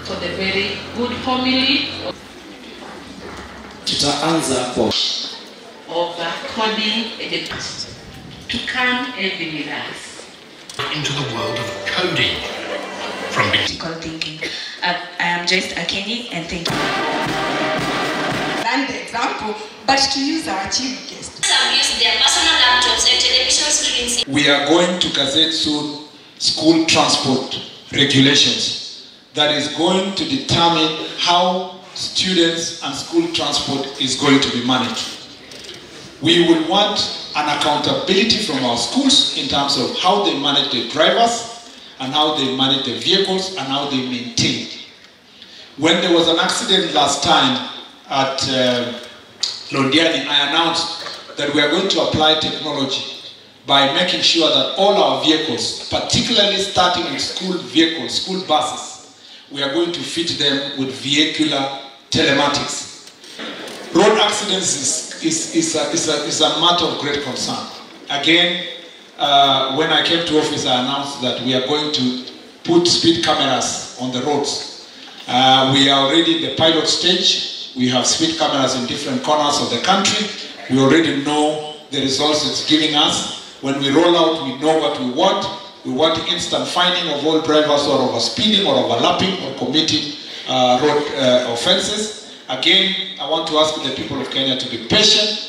for the very good homily Tutaanza kwa of coding education to come and be with us into the world of coding from critical thinking. I am Joyce Akenyi, and thank you. Learn the example, but to use our chief guest. Some use their personal laptops and television screens. We are going to gazette soon school transport regulations that is going to determine how students and school transport is going to be managed. We will want an accountability from our schools in terms of how they manage the drivers and how they manage the vehicles and how they maintain. When there was an accident last time at Londiani, I announced that we are going to apply technology by making sure that all our vehicles, particularly starting with school vehicles, school buses, we are going to fit them with vehicular telematics. Road accidents is a matter of great concern. Again, when I came to office, I announced that we are going to put speed cameras on the roads. We are already in the pilot stage. We have speed cameras in different corners of the country. We already know the results it's giving us. When we roll out, we know what we want. We want instant finding of all drivers who are overspeeding or overlapping or committing road offenses. Again, I want to ask the people of Kenya to be patient.